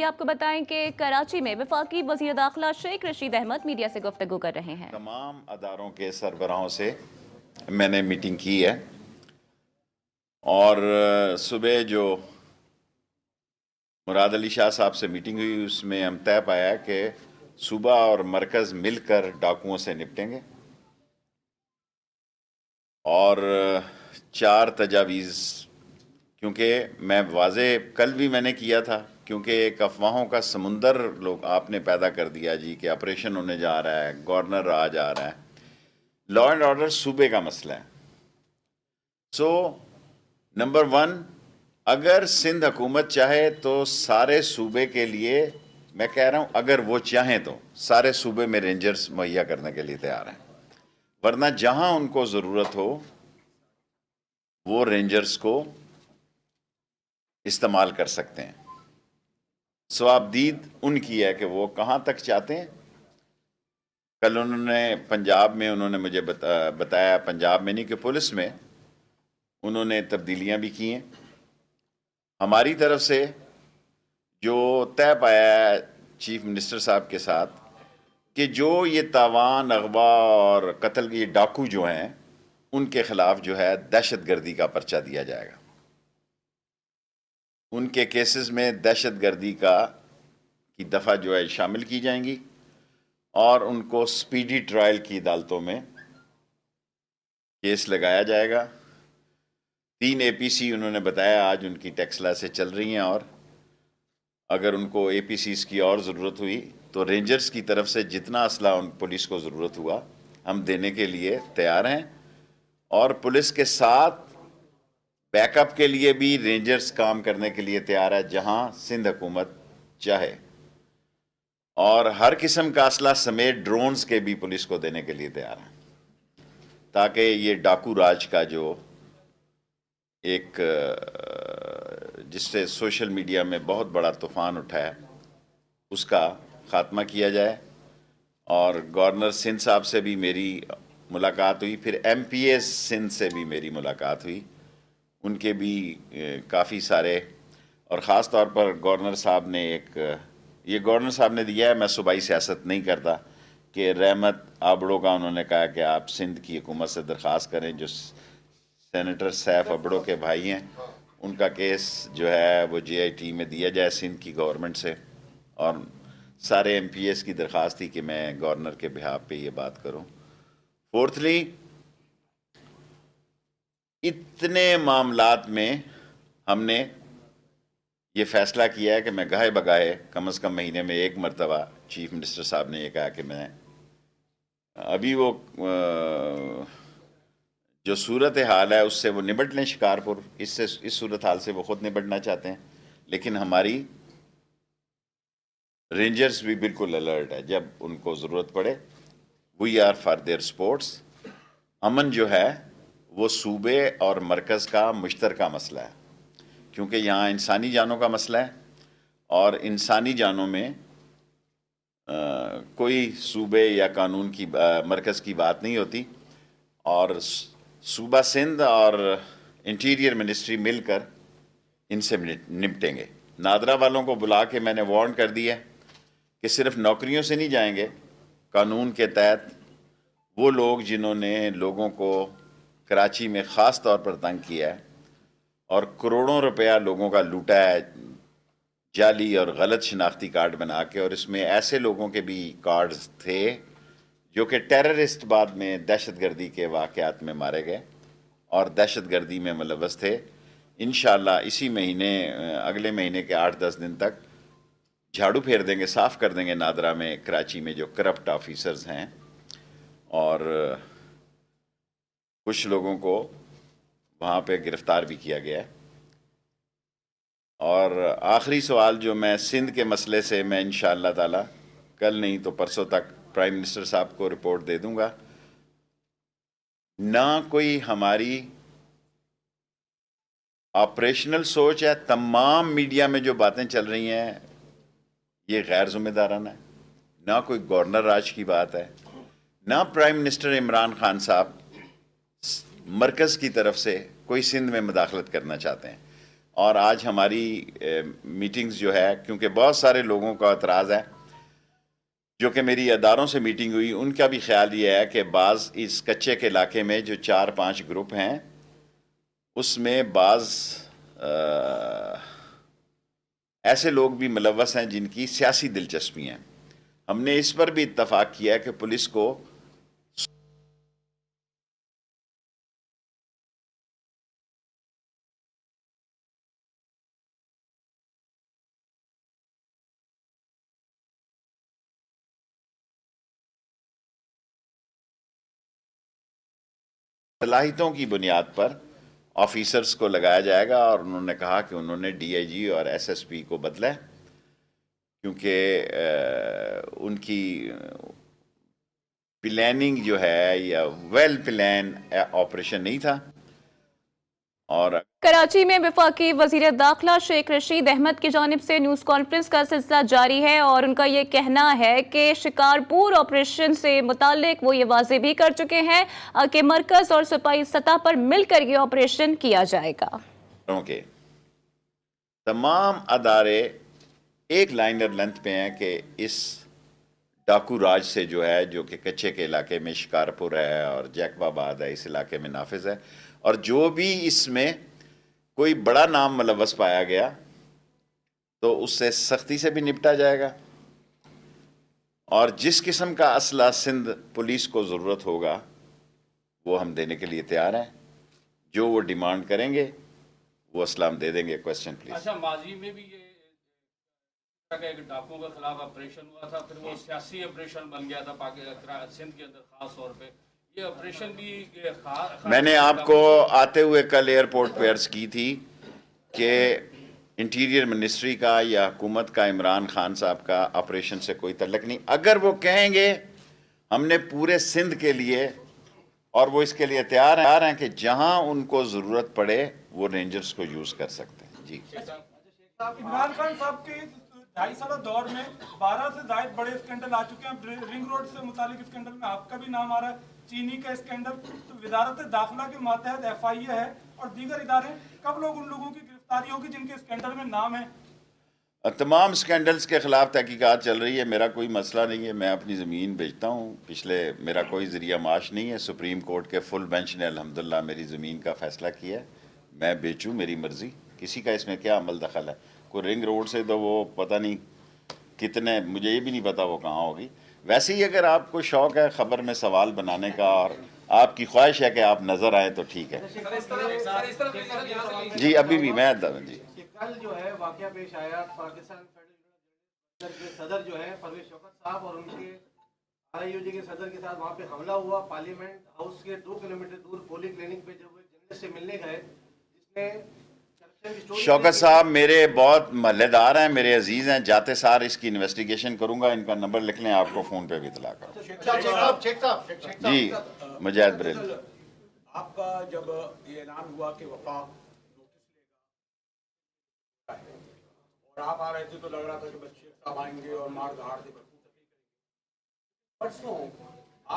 अभी आपको बताएं कि कराची में वफाकी वज़ीर दाखिला शेख रशीद अहमद मीडिया से गुफ्तगू कर रहे हैं। तमाम अदारों के सरबराहों से मैंने मीटिंग की है और सुबह जो मुराद अली शाह साहब से मीटिंग हुई उसमें हम तय पाया कि सूबा और मरकज़ मिलकर डाकुओं से निपटेंगे और 4 तजावीज़, क्योंकि मैं वाजे कल भी मैंने किया था, क्योंकि एक अफवाहों का समुंदर लोग आपने पैदा कर दिया जी कि ऑपरेशन होने जा रहा है, गवर्नर आ जा रहा है। लॉ एंड ऑर्डर सूबे का मसला है। सो नंबर 1, अगर सिंध हुकूमत चाहे तो सारे सूबे के लिए, मैं कह रहा हूं अगर वो चाहें तो सारे सूबे में रेंजर्स मुहैया करने के लिए तैयार हैं, वरना जहां उनको ज़रूरत हो वो रेंजर्स को इस्तेमाल कर सकते हैं। सवाबदीद उनकी है कि वो कहां तक चाहते हैं। कल उन्होंने पंजाब में उन्होंने मुझे बताया, पंजाब में नहीं कि पुलिस में उन्होंने तब्दीलियां भी की हैं। हमारी तरफ से जो तय पाया है चीफ मिनिस्टर साहब के साथ कि जो ये तावान, अगवा और कत्ल के डाकू जो हैं उनके खिलाफ जो है दहशत गर्दी का पर्चा दिया जाएगा। उनके केसेस में दहशत गर्दी की दफ़ा जो है शामिल की जाएंगी और उनको स्पीडी ट्रायल की अदालतों में केस लगाया जाएगा। 3 APC उन्होंने बताया आज उनकी टेक्सला से चल रही हैं और अगर उनको APCs की और ज़रूरत हुई तो रेंजर्स की तरफ से जितना असला उन पुलिस को ज़रूरत हुआ हम देने के लिए तैयार हैं और पुलिस के साथ बैकअप के लिए भी रेंजर्स काम करने के लिए तैयार है जहां सिंध हुकूमत चाहे, और हर किस्म का असला समेत ड्रोन्स के भी पुलिस को देने के लिए तैयार हैं ताकि ये डाकू राज का जो एक जिससे सोशल मीडिया में बहुत बड़ा तूफ़ान उठा है उसका ख़ात्मा किया जाए। और गवर्नर सिंध साहब से भी मेरी मुलाकात हुई, फिर MPA सिंध से भी मेरी मुलाकात हुई, उनके भी काफ़ी सारे, और ख़ास तौर पर गवर्नर साहब ने ये गवर्नर साहब ने दिया है, मैं सूबाई सियासत नहीं करता, कि रहमत आबड़ो का उन्होंने कहा कि आप सिंध की हुकूमत से दरख्वास्त करें, जो सेनेटर सैफ अबड़ो के भाई हैं उनका केस जो है वो JIT में दिया जाए सिंध की गवर्नमेंट से। और सारे MPs की दरख्वास्त थी कि मैं गवर्नर के बिहाफ पे ये बात करूं। फोर्थली, इतने मामलात में हमने ये फैसला किया है कि मैं गाहे बगाहे कम से कम महीने में 1 मरतबा, चीफ मिनिस्टर साहब ने ये कहा कि मैं अभी वो जो सूरत हाल है उससे वो निपट लें शिकारपुर, इस सूरत हाल से वो खुद निपटना चाहते हैं, लेकिन हमारी रेंजर्स भी बिल्कुल अलर्ट है, जब उनको ज़रूरत पड़े we are for their sports. Aman जो है वो सूबे और मरकज़ का मुश्तरका मसला है, क्योंकि यहाँ इंसानी जानों का मसला है और इंसानी जानों में कोई सूबे या कानून की मरकज़ की बात नहीं होती। और सूबा सिंध और इंटीरियर मिनिस्ट्री मिलकर इनसे निपटेंगे। नादरा वालों को बुला के मैंने वार्न कर दिया कि सिर्फ नौकरियों से नहीं जाएंगे, कानून के तहत वो लोग जिन्होंने लोगों को कराची में ख़ास तौर पर तंग किया है और करोड़ों रुपया लोगों का लूटा है जाली और गलत शनाख्ती कार्ड बना के, और इसमें ऐसे लोगों के भी कार्ड्स थे जो कि टेररिस्ट बाद में दहशतगर्दी के वाक़यात में मारे गए और दहशतगर्दी में मुलव्वस थे। इंशाअल्लाह इसी महीने, अगले महीने के 8-10 दिन तक झाड़ू फेर देंगे, साफ़ कर देंगे नादरा में, कराची में जो करप्ट ऑफिसर्स हैं, और कुछ लोगों को वहाँ पे गिरफ़्तार भी किया गया है। और आखिरी सवाल जो मैं सिंध के मसले से मैं इंशाअल्लाह ताला कल नहीं तो परसों तक प्राइम मिनिस्टर साहब को रिपोर्ट दे दूंगा। ना कोई हमारी ऑपरेशनल सोच है, तमाम मीडिया में जो बातें चल रही हैं ये गैर जिम्मेदाराना है, ना कोई गवर्नर राज की बात है, ना प्राइम मिनिस्टर इमरान खान साहब मरकज़ की तरफ से कोई सिंध में मुदाखलत करना चाहते हैं। और आज हमारी मीटिंग्स जो है, क्योंकि बहुत सारे लोगों का एतराज़ है, जो कि मेरी अदारों से मीटिंग हुई, उनका भी ख्याल ये है कि बाज़ इस कच्चे के इलाके में जो 4-5 ग्रुप हैं उसमें बाज़ ऐसे लोग भी मुलव्वस हैं जिनकी सियासी दिलचस्पी हैं। हमने इस पर भी इत्तफाक किया है कि पुलिस को सलाहियतों की बुनियाद पर ऑफिसर्स को लगाया जाएगा, और उन्होंने कहा कि उन्होंने डीआईजी और एसएसपी को बदला है, क्योंकि उनकी प्लानिंग जो है या वेल प्लान ऑपरेशन नहीं था। और कराची में वफाकी वजीर दाखिला शेख रशीद अहमद की जानिब से न्यूज़ कॉन्फ्रेंस का सिलसिला जारी है, और उनका ये कहना है कि शिकारपुर ऑपरेशन से मुतालिक वो ये वाजे भी कर चुके हैं कि मरकज़ और सूबाई सतह पर मिलकर ये ऑपरेशन किया जाएगा। के तमाम अदारे एक लाइनर लेंथ पे हैं कि इस डाकू राज से जो है, जो कि कच्चे के इलाके में शिकारपुर है और जैकबाबाद है, इस इलाके में नाफिज है, और जो भी इसमें कोई बड़ा नाम मुलव्वस पाया गया तो उससे सख्ती से भी निपटा जाएगा। और जिस किस्म का असला सिंध पुलिस को ज़रूरत होगा वो हम देने के लिए तैयार हैं। जो वो डिमांड करेंगे वो असला हम दे देंगे। Question please. अच्छा, माजी में भी ये एक डाकुओं के खिलाफ ऑपरेशन हुआ था, फिर वो सियासी ऑपरेशन बन गया था पाकिस्तान सिंध के अंदर, खास तौर पे ये ऑपरेशन भी मैंने आपको आते हुए कल एयरपोर्ट पे अर्ज की थी कि इंटीरियर मिनिस्ट्री का या हुकूमत का, इमरान खान साहब का ऑपरेशन से कोई तल्लक नहीं। अगर वो कहेंगे हमने पूरे सिंध के लिए, और वो इसके लिए तैयार हैं कि जहां उनको ज़रूरत पड़े वो रेंजर्स को यूज़ कर सकते हैं। जी, इमरान खान साहब के 2.5 साल दौर में 12 से ज्यादा बड़े स्कैंडल आ चुके हैं। रिंग रोड से मुतालिक स्कैंडल में आपका भी नाम आ रहा है, चीनी का स्कैंडल, तो वजारत दाखिला के मातहत FIA है और दीगर इदारे। कब लोग उन लोगों की गिरफ्तारी होगी जिनके स्कैंडल में नाम है? तमाम स्कैंडल्स के ख़िलाफ़ तहकीकात चल रही है। मेरा कोई मसला नहीं है, मैं अपनी ज़मीन बेचता हूँ। पिछले मेरा कोई ज़रिया माश नहीं है। सुप्रीम कोर्ट के फुल बेंच ने अल्हम्दुलिल्लाह मेरी ज़मीन का फ़ैसला किया है, मैं बेचूँ, मेरी मर्ज़ी। किसी का इसमें क्या अमल दखल है? कोई रिंग रोड से तो वो पता नहीं कितने, मुझे ये भी नहीं पता वो कहाँ होगी। वैसे ही अगर आपको शौक़ है ख़बर में सवाल बनाने का और आपकी ख्वाहिश है कि आप नज़र आए तो ठीक है। जी, अभी भी मैं जी, कल जो है वाकया पेश आया, पाकिस्तान फेडरल के सदर जो है परवेज शौकत साहब और उनके RIUG के सदर के साथ वहाँ पे हमला हुआ। पार्लियामेंट हाउस के 2 किलोमीटर दूर पोलिंग क्लिनिक पे जब वो जर्नलिस्ट से मिलने गए, जिसने शौकत साहब मेरे बहुत महल्लेदार हैं, मेरे अजीज़ हैं। जाते सार इसकी इन्वेस्टिगेशन करूँगा। इनका नंबर लिख लें, आपको फ़ोन पे भी इतला करूँ। जी, मुजाहिद बरेलवी। आपका जब ये ऐलान हुआ कि वफाक और आप आ रहे थे तो लग रहा था कि बच्चे साहब आएंगे और मार धाड़ से भरपूर तकलीफ करेंगे। परसों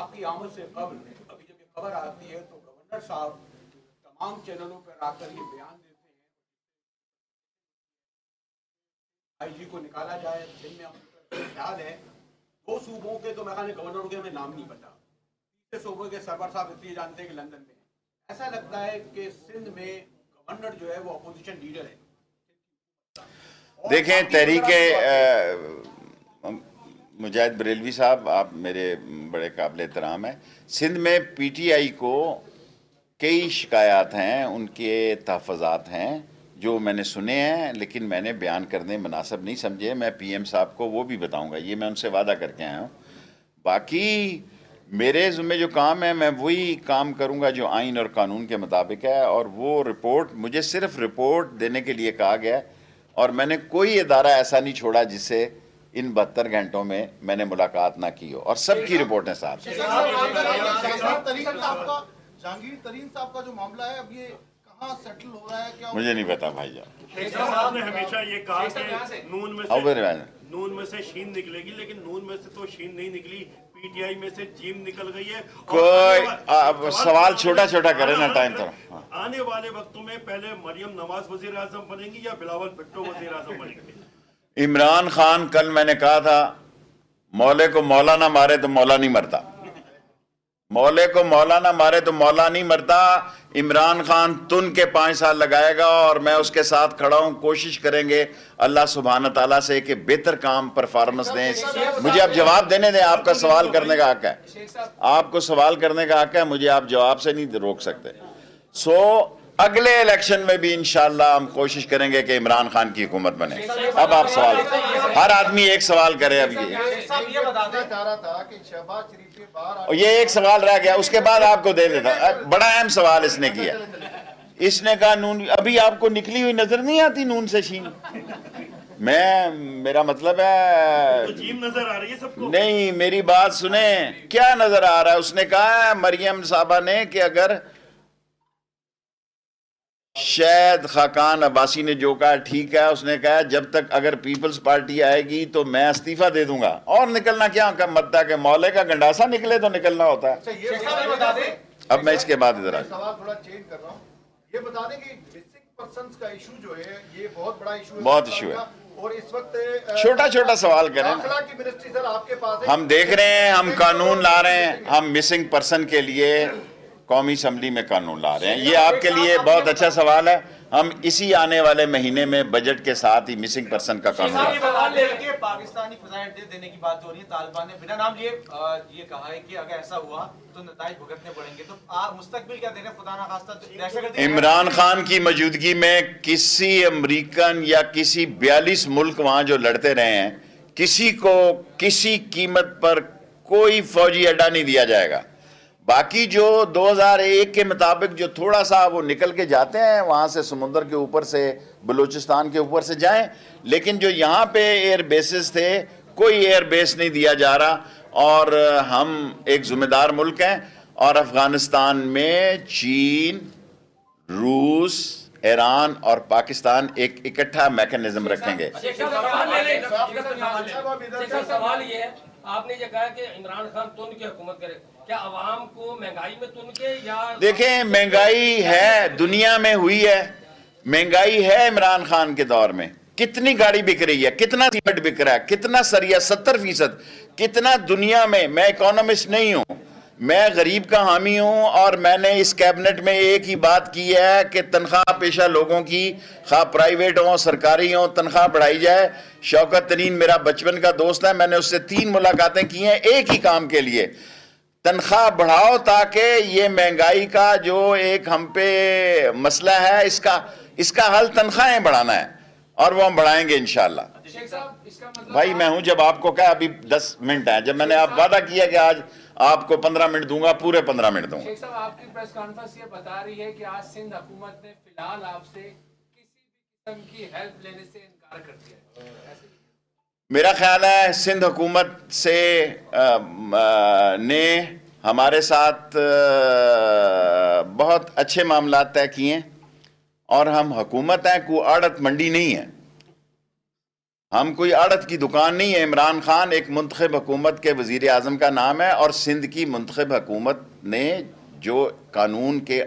आपकी आमद से कबल अभी जब ये खबर आती है तो गवर्नर साहब तमाम चैनलों पर आकर ये बयान देते हैं IG को निकाला जाए। दिन में हम ख्याल है 2 सूबों के, तो मैं गवर्नरों के हमें नाम नहीं पता, 3 सूबों के सरवर साहब इसलिए जानते हैं कि लंदन में। ऐसा लगता है कि सिंध में गवर्नर जो है वो अपोजिशन लीडर है। देखें, तहरीके मुजाहिद बरेलवी साहब, आप मेरे बड़े काबिल एहतराम हैं। सिंध में PTI को कई शिकायत हैं, उनके तहफ़्फ़ुज़ात हैं जो मैंने सुने हैं, लेकिन मैंने बयान करने मुनासिब नहीं समझे। मैं PM साहब को वो भी बताऊंगा, ये मैं उनसे वादा करके आया हूँ। बाकी मेरे ज़िम्मे जो काम है मैं वही काम करूँगा जो आइन और कानून के मुताबिक है, और वो रिपोर्ट, मुझे सिर्फ रिपोर्ट देने के लिए कहा गया है, और मैंने कोई इदारा ऐसा नहीं छोड़ा जिससे इन 72 घंटों में मैंने मुलाकात ना की हो, और सबकी रिपोर्टें साथ। जहांगीर तरीन साहब का जो मामला है, अब ये कहाँ सेटल हो रहा है? क्या मुझे नहीं पता भाईजान। शेख साहब ने हमेशा ये कहा कि नून में से शीन निकलेगी, लेकिन नून में से तो शीन नहीं निकली। पीटीआई में से जीम निकल गई है। कोई सवाल छोटा छोटा करे ना, टाइम थोड़ा। आने वाले वक्तों में पहले मरियम नवाज वजीर आजम बनेंगी या बिलावल भुट्टो वजीर आजम बनेंगे? इमरान खान, कल मैंने कहा था मौले को मौला ना मारे तो मौला नहीं मरता, मौले को मौला ना मारे तो मौला नहीं मरता। इमरान खान तुन के 5 साल लगाएगा और मैं उसके साथ खड़ा हूं। कोशिश करेंगे अल्लाह सुब्हान ताला से कि बेहतर काम परफॉर्मेंस दें। मुझे आप जवाब देने दें, आपका सवाल करने का हक है, आपको सवाल करने का हक है, मुझे आप जवाब से नहीं रोक सकते। अगले इलेक्शन में भी इंशाअल्लाह हम कोशिश करेंगे कि इमरान खान की हुकूमत बने। अब आप सवाल, हर आदमी एक सवाल करे। अब ये एक सवाल रह गया, उसके बाद आपको दे देता। बड़ा अहम सवाल इसने किया। इसने कहा नून, अभी आपको निकली हुई नजर नहीं आती नून से शीन? मेरा मतलब है तो जीम नजर आ रही है सबको? नहीं, मेरी बात सुने, क्या नजर आ रहा है? उसने कहा है मरियम साहबा ने कि अगर शायद खाकान अब्बासी ने जो कहा ठीक है, उसने कहा जब तक अगर पीपल्स पार्टी आएगी तो मैं इस्तीफा दे दूंगा। और निकलना क्या का मद्दा के मौले का गंडासा निकले तो निकलना होता है। अब मैं इसके बाद इधर सवाल थोड़ा चेंज कर रहा हूँ। ये बता दें कि मिसिंग पर्संस का इशू जो है ये बहुत बड़ा इशू है, बहुत इशू है, और इस वक्त छोटा छोटा सवाल करें। दाखिला की मिनिस्ट्री सर आपके पास है, हम देख रहे हैं, हम कानून ला रहे हैं, हम मिसिंग पर्सन के लिए कौमी असम्बली में कानून ला रहे हैं। ये आपके लिए बहुत अच्छा सवाल है। हम इसी आने वाले महीने में बजट के साथ ही मिसिंग पर्सन का कानून ला रहे हैं। पाकिस्तानी फजाइल देने की बात हो रही है, तालिबान ने बिना नाम लिए ये कहा है कि अगर ऐसा हुआ तो नताइज भुगतने पड़ेंगे। तो आप मुस्तकबिल क्या दे रहे हैं? खुदा ना खास्ता दहशतगर्दी। इमरान खान की मौजूदगी में किसी अमेरिकन या किसी 42 मुल्क वहां जो लड़ते रहे हैं, किसी को किसी कीमत पर कोई फौजी अड्डा नहीं दिया जाएगा। बाकी जो 2001 के मुताबिक जो थोड़ा सा वो निकल के जाते हैं वहाँ से, समुंदर के ऊपर से, बलूचिस्तान के ऊपर से जाएं, लेकिन जो यहाँ पे एयर बेसेस थे, कोई एयर बेस नहीं दिया जा रहा। और हम एक जिम्मेदार मुल्क हैं और अफगानिस्तान में चीन, रूस, ईरान और पाकिस्तान एक इकट्ठा मैकेनिज्म रखेंगे। सवाल ये है, आपने ये कहा कि इमरान खान तुन की हुकूमत करे, क्या अवाम को महंगाई में तुन के या? देखें, महंगाई है, दुनिया में हुई है महंगाई है। इमरान खान के दौर में कितनी गाड़ी बिक रही है, कितना सीमेंट बिक रहा है, कितना सरिया, 70%, कितना दुनिया में। मैं इकोनॉमिस्ट नहीं हूं, मैं गरीब का हामी हूं। और मैंने इस कैबिनेट में एक ही बात की है कि तनख्वाह पेशा लोगों की, खा प्राइवेट हो सरकारी हो, तनख्वाह बढ़ाई जाए। शौकत तरीन मेरा बचपन का दोस्त है, मैंने उससे 3 मुलाकातें की हैं एक ही काम के लिए, तनख्वाह बढ़ाओ ताकि ये महंगाई का जो एक हम पे मसला है इसका हल तनख्वाहें बढ़ाना है, और वो हम बढ़ाएंगे इंशाल्लाह। भाई मैं हूं, जब आपको क्या अभी 10 मिनट है, जब मैंने आप वादा किया कि आज आपको 15 मिनट दूंगा, पूरे 15 मिनट दूंगा। शेख साहब, आपकी प्रेस कॉन्फ्रेंस ये बता रही है कि आज सिंध हुकूमत ने फिलहाल आपसे किसी भी किस्म की हेल्प लेने से इनकार कर दिया है। मेरा ख्याल है सिंध हुकूमत से ने हमारे साथ बहुत अच्छे मामला तय किए, और हम हुकूमत हैं, कोई आड़त मंडी नहीं है, हम कोई आड़त की दुकान नहीं है। इमरान खान एक मुंतखब हुकूमत के वजीर आज़म का नाम है, और सिंध की मुंतखब हुकूमत ने जो कानून के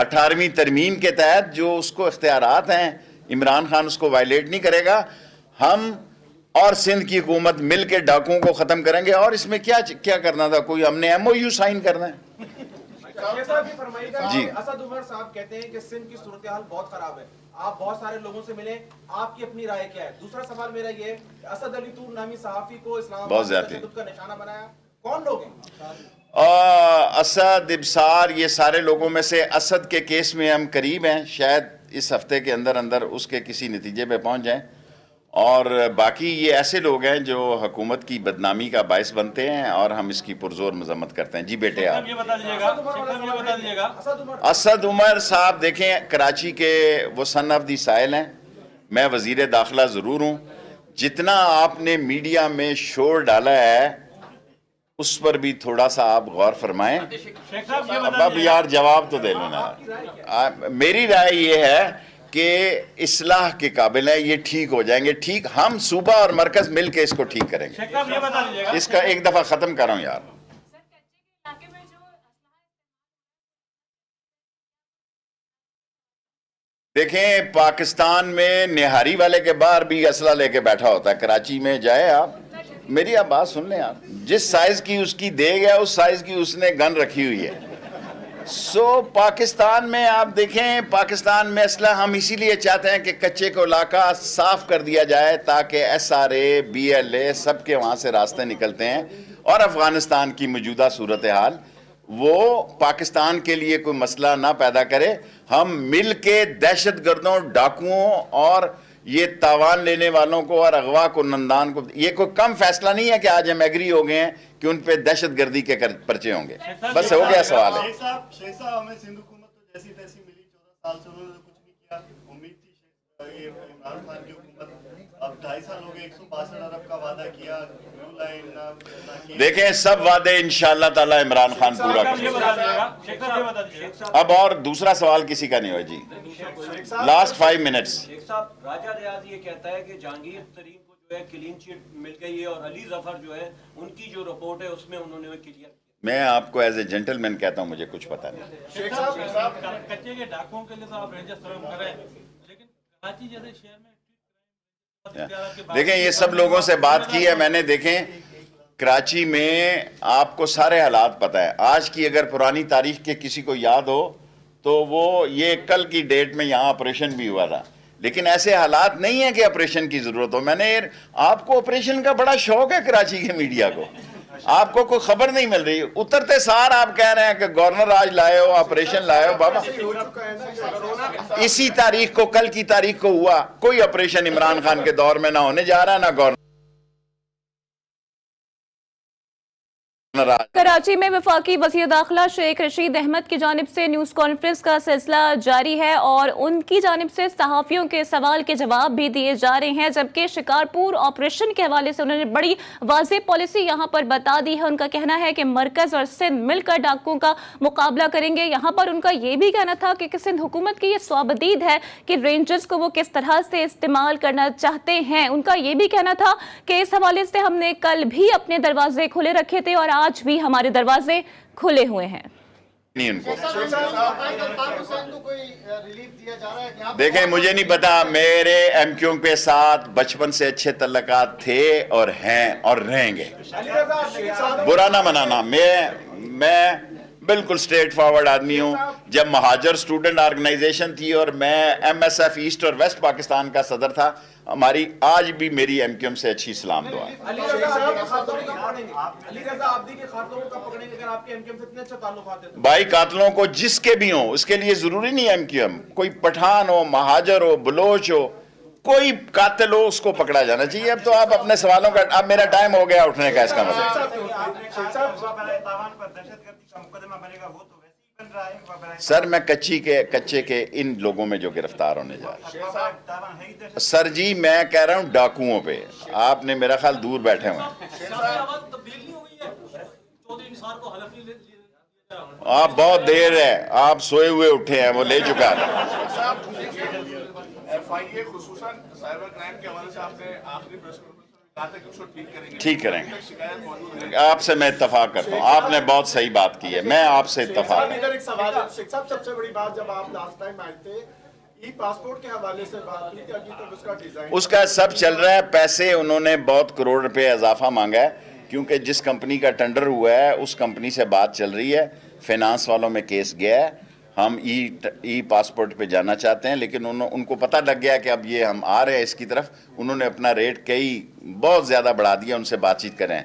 18वीं तरमीम के तहत जो उसको इख्तियारात हैं, इमरान खान उसको वायलेट नहीं करेगा। हम और सिंध की हुकूमत मिल के डाकुओं को ख़त्म करेंगे। और इसमें क्या करना था? कोई हमने MOU साइन करना है? जी, असद उमर साहब कहते हैं कि सिंध की सूरत हाल बहुत खराब है, आप बहुत सारे लोगों से मिले, आपकी अपनी राय क्या है? दूसरा सवाल मेरा ये, असद अली तूर नामी सहाफी को इस्लामाबाद का निशाना बनाया, कौन लोग हैं? असद, इब्सार, ये सारे लोगों में से असद के केस में हम करीब हैं, शायद इस हफ्ते के अंदर अंदर उसके किसी नतीजे पे पहुंच जाएं। और बाकी ये ऐसे लोग हैं जो हुकूमत की बदनामी का बायस बनते हैं, और हम इसकी पुरजोर मजम्मत करते हैं। जी बेटे, आप ये बता दीजिएगा असद उमर साहब देखें, कराची के वो सन ऑफ दी साइल हैं, मैं वजीर दाखिला ज़रूर हूँ। जितना आपने मीडिया में शोर डाला है उस पर भी थोड़ा सा आप गौर फरमाएं। अब यार जवाब तो दे लो ना। मेरी राय ये है कि इस्लाह के काबिल है, ये ठीक हो जाएंगे। ठीक हम सूबा और मरकज मिल के इसको ठीक करेंगे। शेख साहब ये बता दीजिएगा, इसका एक दफा खत्म कर रहा हूं यार। देखें, पाकिस्तान में निहारी वाले के बाहर भी असला लेके बैठा होता है। कराची में जाए आप, मेरी आप बात सुन लें आप, जिस साइज की उसकी देग है उस साइज की उसने गन रखी हुई है। पाकिस्तान में आप देखें, पाकिस्तान में असला हम इसीलिए चाहते हैं कि कच्चे को इलाका साफ कर दिया जाए ताकि SRA, BLA सबके वहाँ से रास्ते निकलते हैं और अफगानिस्तान की मौजूदा सूरत हाल वो पाकिस्तान के लिए कोई मसला ना पैदा करे। हम मिल के दहशत गर्दों, डाकुओं और ये तावान लेने वालों को और अगवा को, नंदान को, ये कोई कम फैसला नहीं है कि आज हम एग्री हो गए हैं कि उन पे दहशत गर्दी के पर्चे होंगे। बस हो गया सवाल है। शेख साहब हमें सिंध हुकूमत तो जैसी तैसी मिली, 14 साल से उन्होंने तो कुछ नहीं किया। उम्मीद थी ये इमरान खान की हुकूमत, अब 2.5 साल हो गए, 162 अरब का वादा किया, देखें सब वादे इंशाअल्लाह ताला इमरान खान पूरा करेगा। अब और दूसरा सवाल किसी का नहीं हो जी, लास्ट 5 मिनट्स। शेख साहब, राजा रियाज ये कहता है कि जहांगीर तरीन को जो है क्लीन चिट मिल गई है और अली जफर जो है उनकी जो रिपोर्ट है उसमें उन्होंने क्लियर। मैं आपको एज ए जेंटलमैन कहता हूं, मुझे कुछ पता नहीं। शेख साहब, कच्चे के डाकुओं के लिए तो आप रेंजर्स तरफ कर रहे हैं, लेकिन कराची जैसे शहर में देखें, ये सब लोगों से बात की है मैंने। देखें, कराची में आपको सारे हालात पता है। आज की अगर पुरानी तारीख के किसी को याद हो तो वो ये कल की डेट में यहाँ ऑपरेशन भी हुआ था, लेकिन ऐसे हालात नहीं है कि ऑपरेशन की जरूरत हो। आपको ऑपरेशन का बड़ा शौक है कराची के मीडिया को, आपको कोई खबर नहीं मिल रही। उतरते सार आप कह रहे हैं कि गवर्नर आज लाए हो, ऑपरेशन लाए हो। बाबा, इसी तारीख को, कल की तारीख को हुआ। कोई ऑपरेशन इमरान खान के दौर में ना होने जा रहा, ना गवर्नर। कराची में वफाकी वज़ीर दाखिला शेख रशीद अहमद की जानिब से न्यूज़ कॉन्फ्रेंस का सिलसिला जारी है और उनकी जानिब से सहाफ़ियों के सवाल के जवाब भी दिए जा रहे हैं, जबकि शिकारपुर ऑपरेशन के हवाले से उन्होंने बड़ी वाज़ेह पॉलिसी यहाँ पर बता दी है। उनका कहना है कि मरकज़ और सिंध मिलकर डाकुओं का मुकाबला करेंगे। यहाँ पर उनका ये भी कहना था कि सिंध हुकूमत की ये स्वाबदीद है कि रेंजर्स को वो किस तरह से इस्तेमाल करना चाहते हैं। उनका ये भी कहना था कि इस हवाले से हमने कल भी अपने दरवाजे खुले रखे थे और आज भी हमारे दरवाजे खुले हुए हैं। नहीं उनको देखें, मुझे नहीं पता, मेरे MQ के साथ बचपन से अच्छे तल्लुकात थे और हैं और रहेंगे। बुरा ना मनाना, मैं बिल्कुल स्ट्रेट फॉरवर्ड आदमी हूँ। जब महाजर स्टूडेंट ऑर्गेनाइजेशन थी और मैं MSF ईस्ट और वेस्ट पाकिस्तान का सदर था, हमारी आज भी मेरी MQM से अच्छी सलाम दुआ। भाई, कातलों को जिसके भी हो, उसके लिए जरूरी नहीं MQM, कोई पठान हो, महाजर हो, बलोच हो, कोई कातिल हो, उसको पकड़ा जाना चाहिए। अब तो आप अपने सवालों का, अब मेरा टाइम हो गया उठने का, इसका सर, मैं कच्चे के इन लोगों में जो गिरफ्तार होने जा रहे हैं, सर जी मैं कह रहा हूं डाकुओं पे, आपने मेरा ख्याल दूर बैठे हुए हैं। आप बहुत देर है, आप सोए हुए उठे हैं, वो ले चुका है। ठीक करेंगे, आपसे मैं इत्तफाक करता हूँ। आपने बहुत सही बात की है, मैं आपसे इत्तफाक। सबसे बड़ी बात, जब आप लास्ट टाइम आए थे, ई पासपोर्ट के हवाले से बात हुई थी, अभी तक उसका डिजाइन, उसका सब चल रहा है। पैसे उन्होंने बहुत करोड़ रुपए इजाफा मांगा है, क्योंकि जिस कंपनी का टेंडर हुआ है उस कंपनी से बात चल रही है, फाइनेंस वालों में केस गया है। हम ई पासपोर्ट पे जाना चाहते हैं, लेकिन उनको पता लग गया कि अब ये हम आ रहे हैं इसकी तरफ। उन्होंने अपना रेट बहुत ज़्यादा बढ़ा दिया, उनसे बातचीत करें।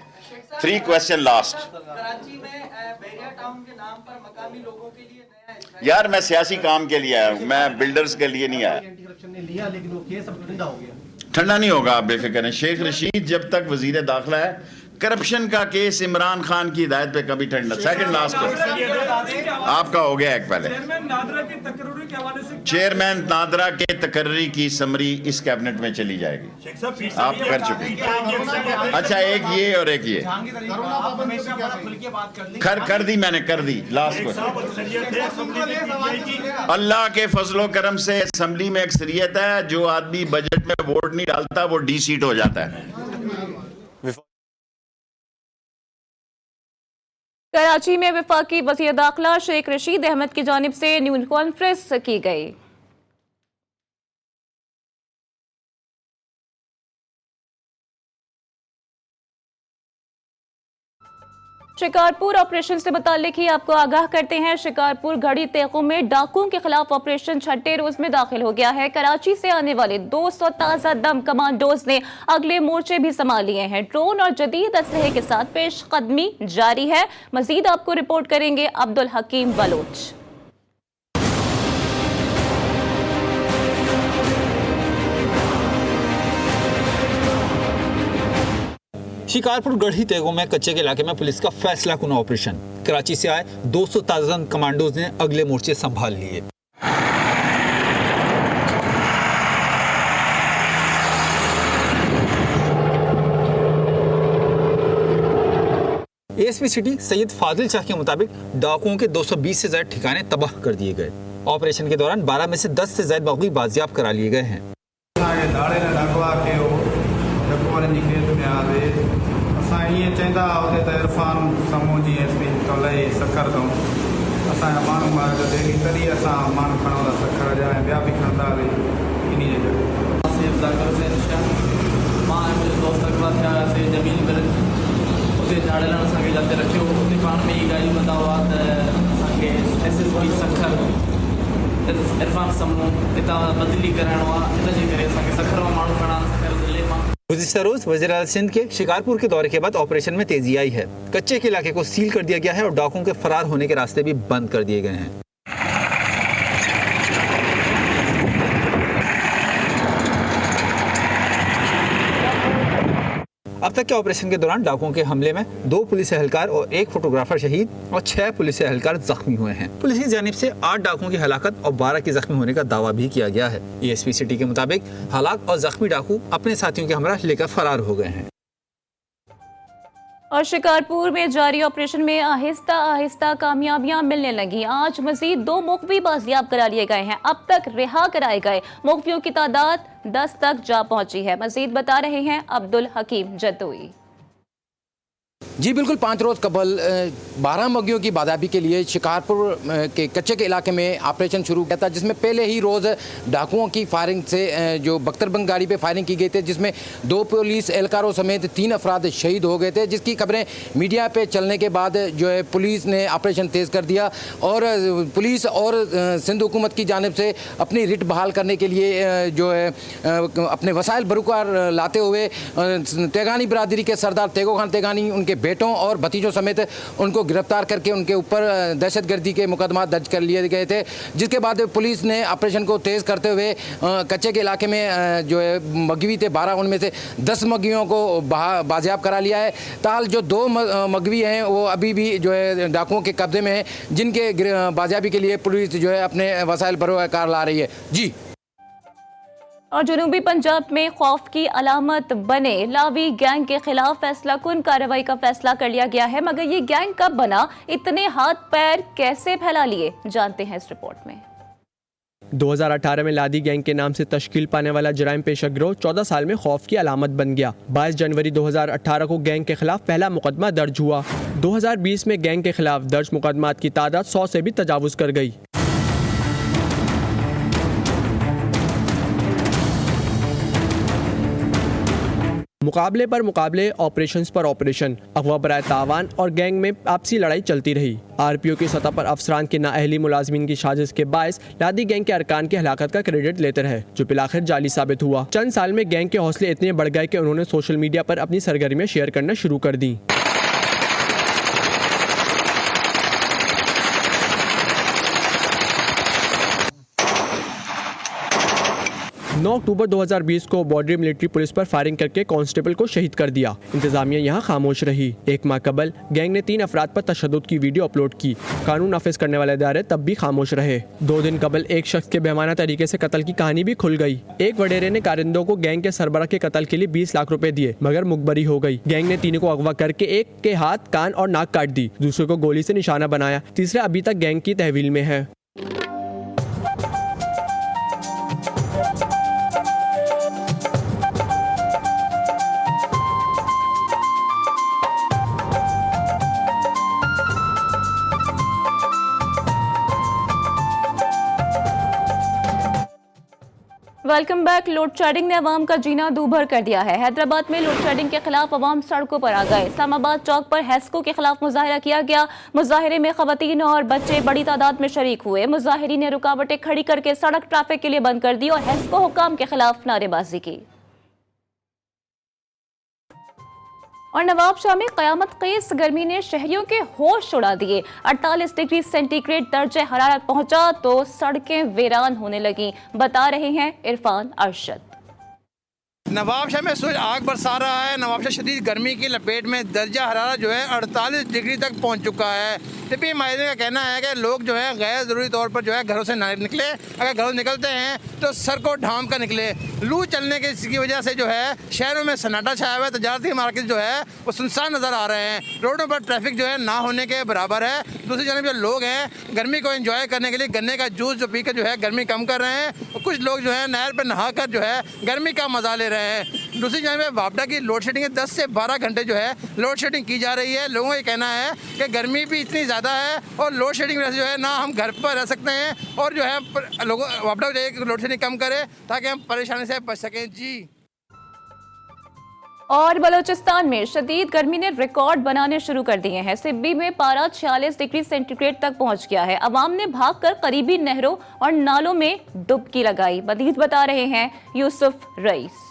3 क्वेश्चन लास्ट। कराची में बैरिया टाउन के नाम पर मकामी लोगों के लिए नया यार, मैं सियासी काम के लिए आया हूँ, मैं बिल्डर्स के लिए नहीं आया। एंटी करप्शन ने लिया, लेकिन वो केस अब ठंडा हो गया। ठंडा नहीं होगा, आप बेफिक्र हैं। शेख रशीद जब तक वजीर दाखिला है, करप्शन का केस इमरान खान की हिदायत पे कभी ठंडा। सेकंड लास्ट आपका हो गया एक पहले। चेयरमैन नादरा की तकरीर के हवाले से चेयरमैन नादरा के तकर्री की समरी इस कैबिनेट में चली जाएगी, आप कर चुके हैं। अच्छा, एक ये और एक ये कर दी मैंने, कर दी लास्ट को। अल्लाह के फजलो करम से असेंबली में अक्सरियत है, जो आदमी बजट में वोट नहीं डालता वो डी सीट हो जाता है। कराची में वफाकी वज़ीर दाखिला शेख रशीद अहमद की जानिब से न्यूज़ कॉन्फ्रेंस की गई। शिकारपुर ऑपरेशन से मुताल्लिक ही आपको आगाह करते हैं। शिकारपुर घड़ी तेगों में डाकुओं के खिलाफ ऑपरेशन छठे रोज में दाखिल हो गया है। कराची से आने वाले 200 ताजा दम कमांडोज ने अगले मोर्चे भी संभाल लिए हैं। ड्रोन और जदीद असलहे के साथ पेशकदमी जारी है। मजीद आपको रिपोर्ट करेंगे अब्दुल हकीम बलोच। शिकारपुर गढ़ी तेगों में कच्चे के इलाके में पुलिस का फैसला कुन ऑपरेशन। कराची से आए 200 ताजा कमांडोज ने अगले मोर्चे संभाल लिए। एएसपी सिटी सैयद फाजिल शाह के मुताबिक डाकुओं के 220 से ज्यादा ठिकाने तबाह कर दिए गए। ऑपरेशन के दौरान 12 में से 10 से ज्यादा बगवी बाजियाब करा लिए गए हैं। चंदा इरफान समूह जी एसपी तो लई सखर दूं असा मानू डेली तरी असा मानू खणा सखर जा ॿिया बि खणंदा इन दोस्त थियासीं जमीन उते झाड़ेलण असांखे जिते रखियो उते पाण में ई ॻाल्हियूं कंदा हुआ त असांखे SSP सखर इरफान समूह हितां बदिली कराइणो आहे। इन जे करे असांखे सखर मां माण्हू खणा सखर ज़िले मां। गुज़िश्ता रोज वज़ीर आला सिंध के शिकारपुर के दौरे के बाद ऑपरेशन में तेजी आई है। कच्चे के इलाके को सील कर दिया गया है और डाकुओं के फरार होने के रास्ते भी बंद कर दिए गए हैं। अब तक के ऑपरेशन के दौरान डाकुओं के हमले में 2 पुलिस एहलकार और 1 फोटोग्राफर शहीद और 6 पुलिस एहलकार जख्मी हुए हैं। पुलिस की जानिब से 8 डाकुओं की हलाकत और 12 के जख्मी होने का दावा भी किया गया है। एएसपी सिटी के मुताबिक हलाक और जख्मी डाकू अपने साथियों के हमरा लेकर फरार हो गए हैं। और शिकारपुर में जारी ऑपरेशन में आहिस्ता आहिस्ता कामयाबियां मिलने लगी। आज मजीद 2 मुखवी बाजियाब करा लिए गए हैं। अब तक रिहा कराए गए मुखवियों की तादाद 10 तक जा पहुंची है। मजीद बता रहे हैं अब्दुल हकीम जद्दोई। जी बिल्कुल, 5 रोज़ कबल 12 मगियों की बादाबी के लिए शिकारपुर के कच्चे के इलाके में ऑपरेशन शुरू किया था, जिसमें पहले ही रोज़ डाकुओं की फायरिंग से जो बख्तरबंद गाड़ी पे फायरिंग की गई थी, जिसमें 2 पुलिस एहलकारों समेत 3 अफराद शहीद हो गए थे, जिसकी खबरें मीडिया पे चलने के बाद जो है पुलिस ने ऑपरेशन तेज़ कर दिया और पुलिस और सिंध हुकूमत की जानिब से अपनी रिट बहाल करने के लिए जो है अपने वसाइल बरूकार लाते हुए तेगानी बरादरी के सरदार तेगो खान तेगानी, उनके बेटों और भतीजों समेत उनको गिरफ्तार करके उनके ऊपर दहशतगर्दी के मुकदमा दर्ज कर लिए गए थे, जिसके बाद पुलिस ने ऑपरेशन को तेज़ करते हुए कच्चे के इलाके में जो है मगवी थे 12, उनमें से 10 मगवियों को बाजियाब करा लिया है। ताल जो 2 मगवी हैं वो अभी भी जो है डाकुओं के कब्जे में हैं, जिनके बाजियाबी के लिए पुलिस जो है अपने वसाइल बरोकार ला रही है। जी। और जनूबी पंजाब में खौफ की अलामत बने लावी गैंग के खिलाफ फैसला कुन कार्रवाई का फैसला कर लिया गया है। मगर ये गैंग कब बना, इतने हाथ पैर कैसे फैला लिए, जानते हैं इस रिपोर्ट में। 2018 में लादी गैंग के नाम से तश्कील पाने वाला जराइम पेशा गिरोह 14 साल में खौफ की अलामत बन गया। 22 जनवरी 2018 को गैंग के खिलाफ पहला मुकदमा दर्ज हुआ। 2020 में गैंग के खिलाफ दर्ज मुकदमात की तादाद 100 से भी तजावुज कर गई। मुकाबले पर मुकाबले, ऑपरेशंस पर ऑपरेशन, अगवा बराए तावान और गैंग में आपसी लड़ाई चलती रही। आरपीओ की सतह पर अफसरान के नाअहली मुलाजमीन की साजिश के बायस लादी गैंग के अरकान की हलाकत का क्रेडिट लेते रहे, जो बिलाखिर जाली साबित हुआ। चंद साल में गैंग के हौसले इतने बढ़ गए कि उन्होंने सोशल मीडिया पर अपनी सरगर्मियां शेयर करना शुरू कर दी। 9 अक्टूबर 2020 को बॉर्डर मिलिट्री पुलिस पर फायरिंग करके कांस्टेबल को शहीद कर दिया। इंतजामिया यहाँ खामोश रही। एक माह कबल गैंग ने 3 अफराद पर तशद्दुद की वीडियो अपलोड की। कानून नाफिज करने वाले इदारे तब भी खामोश रहे। 2 दिन कबल एक शख्स के बेमाना तरीके से कत्ल की कहानी भी खुल गई। एक वडेरे ने कारिंदों को गैंग के सरबराह के कत्ल के लिए 20 लाख रुपए दिए, मगर मुखबरी हो गई। गैंग ने तीनों को अगवा करके एक के हाथ, कान और नाक काट दी, दूसरे को गोली से निशाना बनाया, तीसरा अभी तक गैंग की तहवील में है। Welcome back. लोड शेडिंग ने अवाम का जीना दूभर कर दिया है। हैदराबाद में लोड शेडिंग के खिलाफ अवाम सड़कों पर आ गए। इस्लामाबाद चौक पर हेस्को के खिलाफ मुजाहिरा किया गया। मुजाहिरे में खवातीन और बच्चे बड़ी तादाद में शरीक हुए। मुजाहिरीन ने रुकावटें खड़ी करके सड़क ट्रैफिक के लिए बंद कर दी और हेस्को हुकाम के खिलाफ नारेबाजी की। और नवाबशाह में क़यामत क़ेस गर्मी ने शहरियों के होश उड़ा दिए। 48 डिग्री सेंटीग्रेड दर्जे हरारत पहुंचा तो सड़कें वीरान होने लगी। बता रहे हैं इरफान अरशद। नवाबशाह में सूरज आग बरसा रहा है। नवाबशाह शदीद गर्मी की लपेट में दर्जा हरारत जो है 48 डिग्री तक पहुंच चुका है। तिब्बी माहिरीन का कहना है कि लोग जो है गैर ज़रूरी तौर पर जो है घरों से ना निकले। अगर घरों से निकलते हैं तो सर को ढांप कर निकले। लू चलने की वजह से जो है शहरों में सन्नाटा छाया हुआ है। तजारती मार्केट जो है वो सुनसान नज़र आ रहे हैं। रोडों पर ट्रैफिक जो है ना होने के बराबर है। दूसरी जानब जो लोग हैं गर्मी को एंजॉय करने के लिए गन्ने का जूस जो पीकर जो है गर्मी कम कर रहे हैं। और कुछ लोग जो है नहर पर नहा कर जो है गर्मी का मजा ले रहे हैं। दूसरी जानब वापडा की लोड शेडिंग 10 से 12 घंटे जो है लोड शेडिंग की जा रही है। लोगों का कहना है कि गर्मी भी इतनी ज़्यादा है और लोड शेडिंग वजह से जो है ना हम घर पर रह सकते हैं और जो है लोगों वापडा को चाहिए लोड शेडिंग कम करे ताकि हम परेशानी से बच सकें। जी। और बलूचिस्तान में शदीद गर्मी ने रिकॉर्ड बनाने शुरू कर दिए हैं। सिब्बी में पारा 46 डिग्री सेंटीग्रेड तक पहुंच गया है। अवाम ने भागकर करीबी नहरों और नालों में डुबकी लगाई। मजीद बता रहे हैं यूसुफ रईस।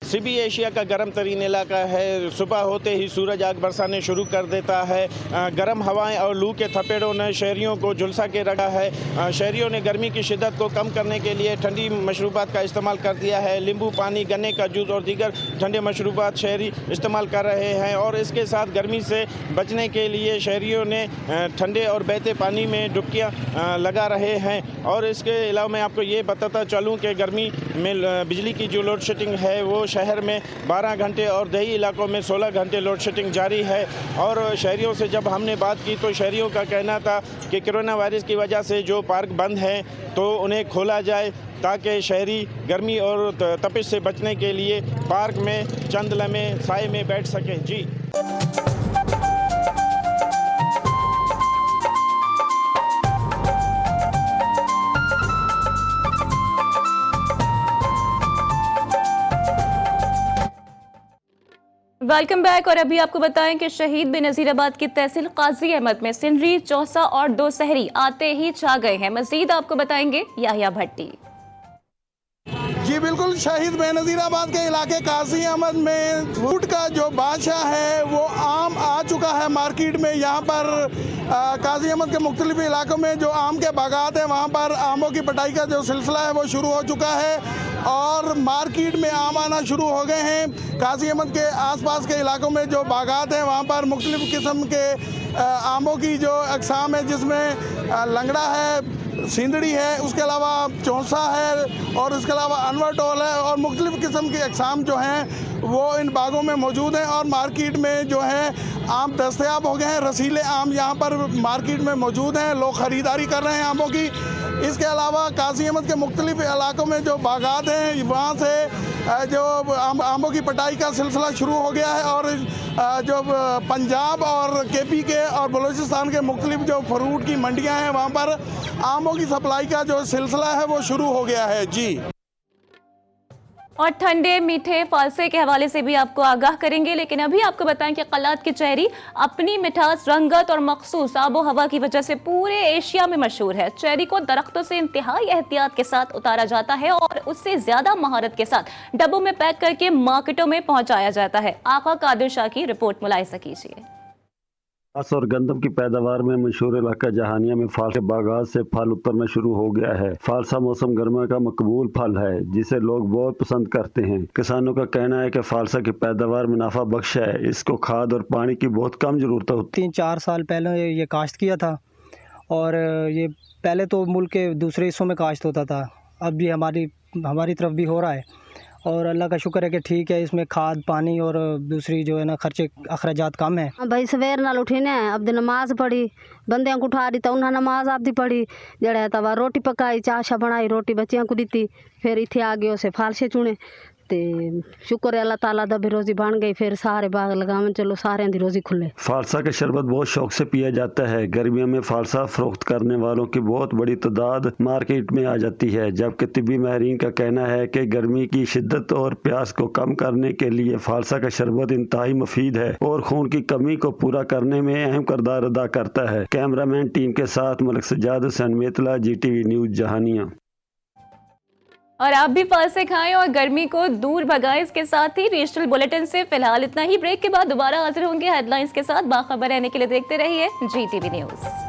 सिबी एशिया का गर्म तरीन इलाका है। सुबह होते ही सूरज आग बरसाने शुरू कर देता है। गर्म हवाएं और लू के थपेड़ों ने शहरियों को झुलसा के रखा है। शहरियों ने गर्मी की शिद्दत को कम करने के लिए ठंडी मशरूबात का इस्तेमाल कर दिया है। नींबू पानी, गन्ने का जूस और दीगर ठंडे मशरूबात शहरी इस्तेमाल कर रहे हैं। और इसके साथ गर्मी से बचने के लिए शहरियों ने ठंडे और बहते पानी में डुबकियाँ लगा रहे हैं। और इसके अलावा मैं आपको ये बताता चलूँ कि गर्मी में बिजली की जो लोड शेडिंग है वो शहर में 12 घंटे और दही इलाकों में 16 घंटे लोड शेडिंग जारी है। और शहरियों से जब हमने बात की तो शहरियों का कहना था कि कोरोना वायरस की वजह से जो पार्क बंद हैं तो उन्हें खोला जाए ताकि शहरी गर्मी और तपिश से बचने के लिए पार्क में चंद लम्हे साए में बैठ सकें। जी। Welcome back. और अभी आपको बताएं कि शहीद बेनज़ीराबाद की तहसील काजी अहमद में सिंदरी, चौसा और दो सहरी आते ही छा गए हैं। मजीद आपको बताएंगे याहिया भट्टी। जी बिल्कुल, शहीद बेनज़ीराबाद के इलाके काजी अहमद में फ्रूट का जो बादशाह है वो आम आ चुका है मार्केट में। यहाँ पर काजी अहमद के मुख्तलिफ इलाकों में जो आम के बागात हैं वहाँ पर आमों की पटाई का जो सिलसिला है वो शुरू हो चुका है और मार्केट में आम आना शुरू हो गए हैं। काजी अहमद के आसपास के इलाकों में जो बागात हैं वहाँ पर मुख्तलिफ किस्म के आमों की जो अक़साम है, जिसमें लंगड़ा है, सिंदड़ी है, उसके अलावा चौसा है और उसके अलावा अनवर टोल है और मुख्तलिफ किस्म के अक़साम जो हैं वो इन बागों में मौजूद हैं। और मार्केट में जो है आम दस्तयाब हो गए हैं। रसीले आम यहाँ पर मार्केट में मौजूद हैं, लोग ख़रीदारी कर रहे हैं आमों की। इसके अलावा काजी अहमद के मुख्तलिफ इलाकों में जो बागात हैं वहाँ से जो आमों की पटाई का सिलसिला शुरू हो गया है और जो पंजाब और KP के और बलूचिस्तान के मुख्तलिफ जो फ्रूट की मंडियाँ हैं वहाँ पर आमों की सप्लाई का जो सिलसिला है वो शुरू हो गया है। जी। और ठंडे मीठे फालसे के हवाले से भी आपको आगाह करेंगे, लेकिन अभी आपको बताएं कि कलात की चेरी अपनी मिठास, रंगत और मखसूस आबो हवा की वजह से पूरे एशिया में मशहूर है। चेरी को दरख्तों से इंतहाई एहतियात के साथ उतारा जाता है और उससे ज्यादा महारत के साथ डब्बों में पैक करके मार्केटों में पहुंचाया जाता है। आका कादिर शाह की रिपोर्ट मुलाहिजा कीजिए। कपास और गंदम की पैदावार में मशहूर इलाका जहानिया में फालसा के बागात से फल उतरना शुरू हो गया है। फालसा मौसम गर्मा का मकबूल फल है जिसे लोग बहुत पसंद करते हैं। किसानों का कहना है कि फालसा की पैदावार मुनाफा बख्श है। इसको खाद और पानी की बहुत कम जरूरत होती है। 3-4 साल पहले ये काश्त किया था और ये पहले तो मुल्क के दूसरे हिस्सों में काश्त होता था, अब भी हमारी तरफ भी हो रहा है और अल्लाह का शुक्र है कि ठीक है, इसमें खाद पानी और दूसरी जो है ना खर्चे अखराजात कम है। भाई सवेर नाल उठी ने अब दी नमाज पढ़ी, बंदियां को उठा दी तो उन्हें नमाज आप दी पढ़ी, जड़ा तवा रोटी पकाई, चाशा बनाई, रोटी बच्चियां को दी, फिर इत्थे आ गए उसे फालसे चुने ते शुक्र है अल्लाह ताला दा भी रोजी बन गई, फिर सारे बाग लगावन चलो सारे दी रोजी खुले। फालसा का शरबत बहुत शौक से पिया जाता है। गर्मियों में फालसा फरोख्त करने वालों की बहुत बड़ी तादाद मार्केट में आ जाती है, जबकि तिब्बी माहिरीन का कहना है कि गर्मी की शिद्दत और प्यास को कम करने के लिए फालसा का शरबत इंतहाई मुफीद है और खून की कमी को पूरा करने में अहम किरदार अदा करता है। कैमरामैन टीम के साथ मलिक सज्जाद हुसैन मेतला, GTV न्यूज़ जहानिया। और आप भी फालसे खाएं और गर्मी को दूर भगाएं। इसके साथ ही रीजनल बुलेटिन से फिलहाल इतना ही। ब्रेक के बाद दोबारा हाजिर होंगे हेडलाइंस के साथ। बाखबर रहने के लिए देखते रहिए GTV न्यूज़।